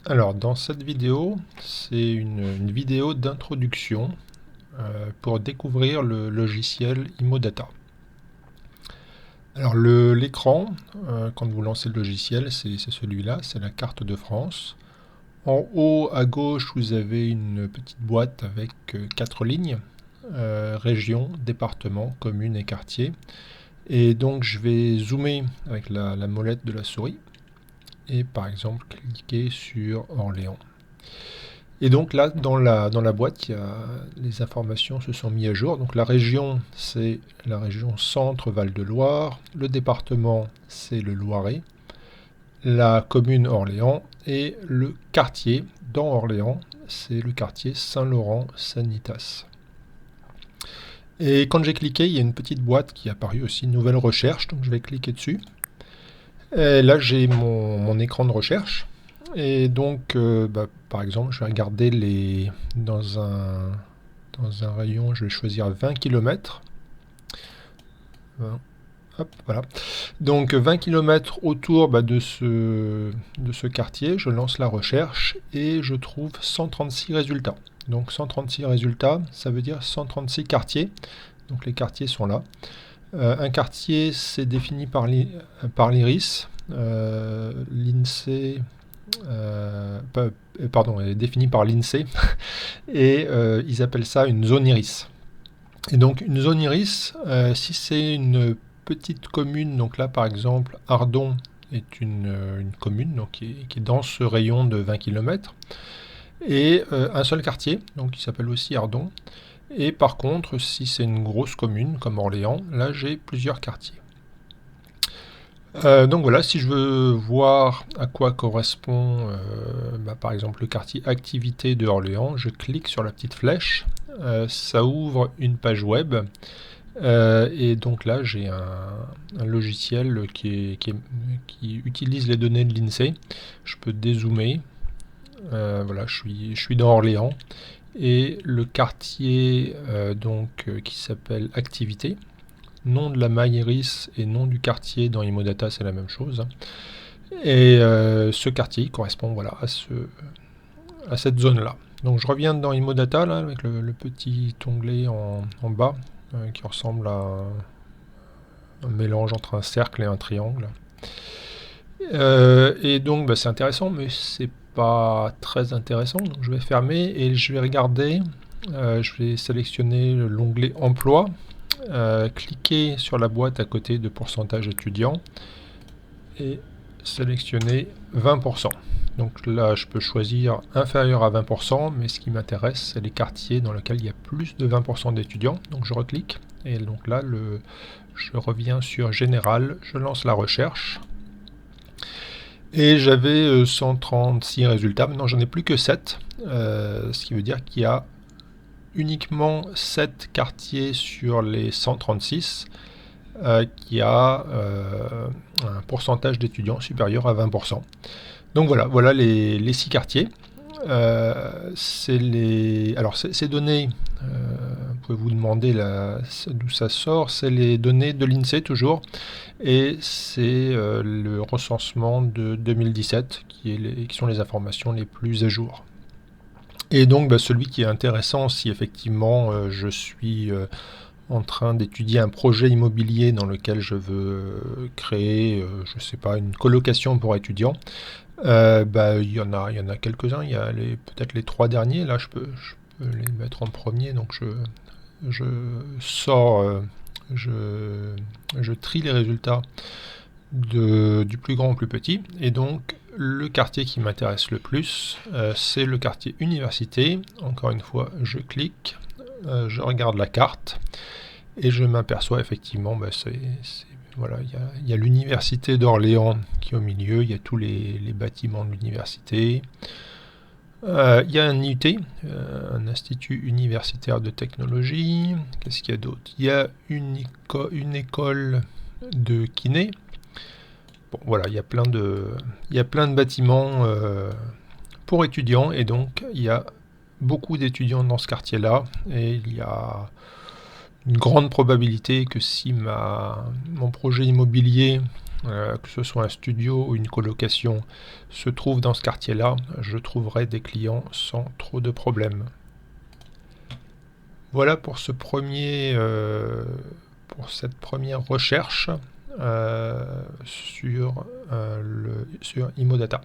Alors, dans cette vidéo, c'est une vidéo d'introduction pour découvrir le logiciel Imodata. Alors, l'écran, quand vous lancez le logiciel, c'est celui-là, c'est la carte de France. En haut à gauche, vous avez une petite boîte avec 4 lignes, région, département, commune et quartier. Et donc, je vais zoomer avec la molette de la souris et par exemple cliquer sur Orléans. Et donc là, dans la boîte, les informations se sont mises à jour. Donc la région, c'est la région Centre-Val de Loire. Le département, c'est le Loiret. La commune Orléans. Et le quartier dans Orléans, c'est le quartier Saint-Laurent-Sanitas. Et quand j'ai cliqué, il y a une petite boîte qui est apparue aussi, nouvelle recherche. Donc je vais cliquer dessus. Et là, j'ai mon écran de recherche. Et donc, par exemple, je vais regarder dans un rayon, je vais choisir 20 km. Hop, voilà. Donc 20 km autour de ce quartier, je lance la recherche et je trouve 136 résultats. Donc 136 résultats, ça veut dire 136 quartiers. Donc les quartiers sont là. Un quartier, c'est défini par l'IRIS. L'INSEE, est défini par l'INSEE. Et ils appellent ça une zone IRIS. Et donc une zone IRIS, si c'est une petite commune, donc là par exemple Ardon est une commune donc, qui est dans ce rayon de 20 km, et un seul quartier, donc qui s'appelle aussi Ardon. Et par contre, si c'est une grosse commune comme Orléans, là j'ai plusieurs quartiers. Donc voilà, si je veux voir à quoi correspond par exemple le quartier activité de Orléans, je clique sur la petite flèche, ça ouvre une page web, et donc là j'ai un logiciel qui utilise les données de l'INSEE. Je peux dézoomer, voilà, je suis dans Orléans, et le quartier qui s'appelle activité. Nom de la Maïris et nom du quartier dans Imodata, c'est la même chose. Et ce quartier correspond voilà, à cette zone-là. Donc je reviens dans Imodata là, avec le petit onglet en bas qui ressemble à un mélange entre un cercle et un triangle. Et donc c'est intéressant, mais c'est pas très intéressant. Donc je vais fermer et je vais regarder. Je vais sélectionner l'onglet Emploi. Cliquer sur la boîte à côté de pourcentage étudiant et sélectionner 20%. Donc là, je peux choisir inférieur à 20%, mais ce qui m'intéresse, c'est les quartiers dans lesquels il y a plus de 20% d'étudiants. Donc je reclique, et donc là, je reviens sur Général, je lance la recherche, et j'avais 136 résultats. Maintenant, j'en ai plus que 7, ce qui veut dire qu'il y a uniquement 7 quartiers sur les 136 qui a un pourcentage d'étudiants supérieur à 20%. Donc voilà les 6 quartiers. Ces données, vous pouvez vous demander d'où ça sort, c'est les données de l'INSEE toujours, et c'est le recensement de 2017 qui sont les informations les plus à jour. Et donc celui qui est intéressant, si effectivement je suis en train d'étudier un projet immobilier dans lequel je veux créer, je sais pas, une colocation pour étudiants, il y en a quelques-uns. Il y a peut-être les 3 derniers. Là, je peux les mettre en premier. Donc, je sors, je trie les résultats du plus grand au plus petit. Et donc, le quartier qui m'intéresse le plus, c'est le quartier université. Encore une fois, je clique, je regarde la carte. Et je m'aperçois effectivement, voilà, il y a l'université d'Orléans qui est au milieu, il y a tous les bâtiments de l'université. Il y a un IUT, un institut universitaire de technologie. Qu'est-ce qu'il y a d'autre? Il y a une école de kiné. Bon, voilà, il y a plein de bâtiments pour étudiants, et donc il y a beaucoup d'étudiants dans ce quartier-là, et il y a une grande probabilité que si mon projet immobilier que ce soit un studio ou une colocation, se trouve dans ce quartier-là, je trouverai des clients sans trop de problèmes. Voilà pour pour cette première recherche sur Imodata.